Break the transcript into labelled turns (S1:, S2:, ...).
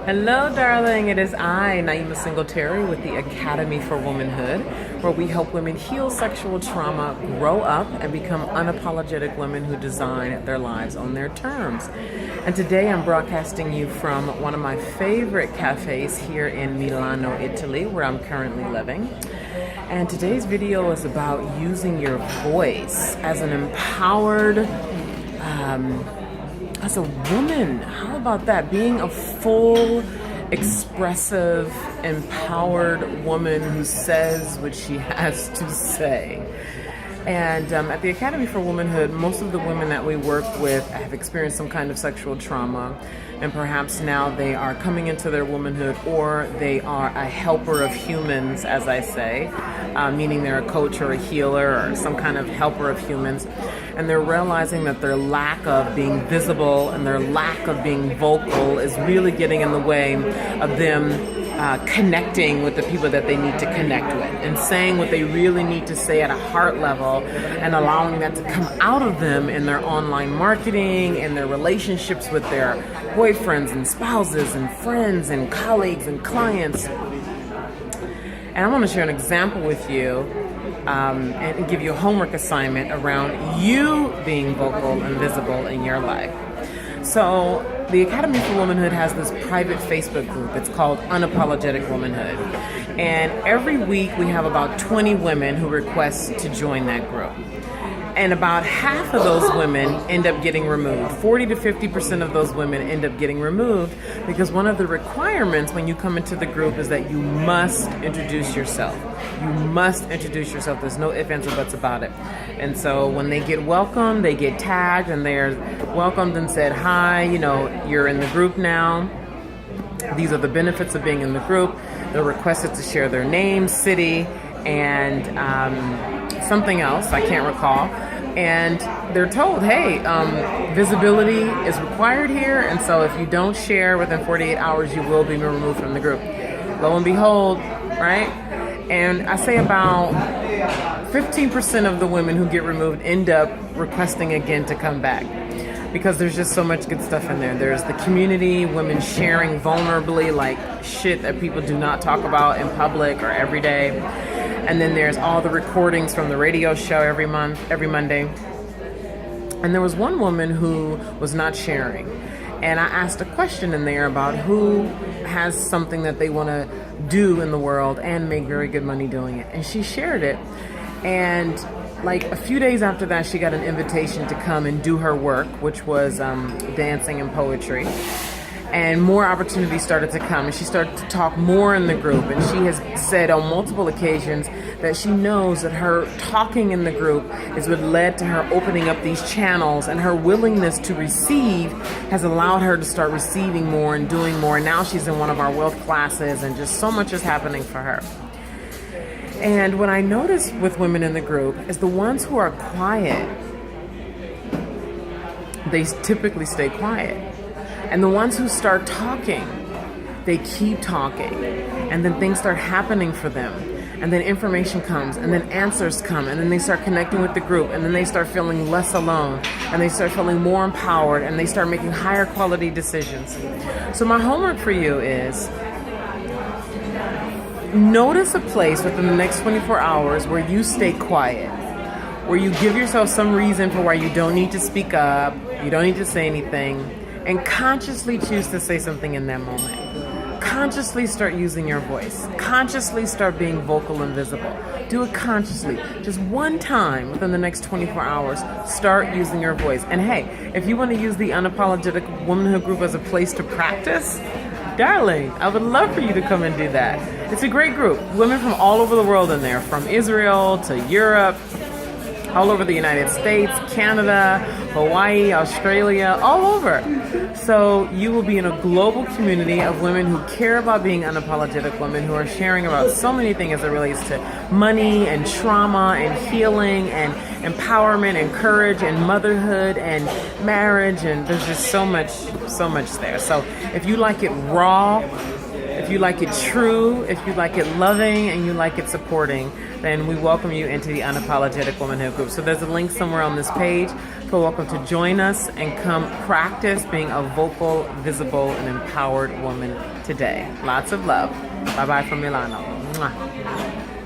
S1: Hello, darling. It is I, Naima Singletary, with the Academy for Womanhood, where we help women heal sexual trauma, grow up, and become unapologetic women who design their lives on their terms. And today I'm broadcasting you from one of my favorite cafes here in Milano, Italy, where I'm currently living. And today's video is about using your voice as an empowered as a woman. How about that? Being a full, expressive, empowered woman who says what she has to say. And at the Academy for Womanhood, most of the women that we work with have experienced some kind of sexual trauma, and perhaps now they are coming into their womanhood, or they are a helper of humans, as I say, meaning they're a coach or a healer or some kind of helper of humans, and they're realizing that their lack of being visible and their lack of being vocal is really getting in the way of them connecting with the people that they need to connect with, and saying what they really need to say at a heart level, and allowing that to come out of them in their online marketing, in their relationships with their boyfriends and spouses and friends and colleagues and clients. And I want to share an example with you and give you a homework assignment around you being vocal and visible in your life. So the Academy for Womanhood has this private Facebook group. It's called Unapologetic Womanhood. And every week we have about 20 women who request to join that group. And about half of those women end up getting removed. 40 to 50% of those women end up getting removed because one of the requirements when you come into the group is that you must introduce yourself. You must introduce yourself. There's no ifs, ands, or buts about it. And so when they get welcomed, they get tagged and they're welcomed and said, hi, you're in the group now. These are the benefits of being in the group. They're requested to share their name, city, and something else, I can't recall. And they're told, hey, visibility is required here, and so if you don't share within 48 hours, you will be removed from the group. Lo and behold, right? And I say about 15% of the women who get removed end up requesting again to come back, because there's just so much good stuff in there. There's the community, women sharing vulnerably like shit that people do not talk about in public or every day. And then there's all the recordings from the radio show every Monday. And there was one woman who was not sharing. And I asked a question in there about who has something that they want to do in the world and make very good money doing it. And she shared it. And like a few days after that, she got an invitation to come and do her work, which was dancing and poetry. And more opportunities started to come, and she started to talk more in the group. And she has said on multiple occasions that she knows that her talking in the group is what led to her opening up these channels, and her willingness to receive has allowed her to start receiving more and doing more. And now she's in one of our wealth classes, and just so much is happening for her. And what I notice with women in the group is the ones who are quiet, they typically stay quiet. And the ones who start talking, they keep talking. And then things start happening for them. And then information comes, and then answers come, and then they start connecting with the group, and then they start feeling less alone, and they start feeling more empowered, and they start making higher quality decisions. So my homework for you is notice a place within the next 24 hours where you stay quiet, where you give yourself some reason for why you don't need to speak up, you don't need to say anything, and consciously choose to say something in that moment. Consciously start using your voice. Consciously start being vocal and visible. Do it consciously. Just one time within the next 24 hours, start using your voice. And hey, if you want to use the Unapologetic Womanhood group as a place to practice, darling, I would love for you to come and do that. It's a great group. Women from all over the world in there, from Israel to Europe, all over the United States, Canada, Hawaii, Australia, all over. So you will be in a global community of women who care about being unapologetic women, who are sharing about so many things as it relates to money and trauma and healing and empowerment and courage and motherhood and marriage. And there's just so much there. So if you like it raw, if you like it true, if you like it loving, and you like it supporting, then we welcome you into the Unapologetic Womanhood group. So there's a link somewhere on this page Feel welcome to join us and come practice being a vocal, visible, and empowered woman today. Lots of love. Bye-bye from Milano. Mwah.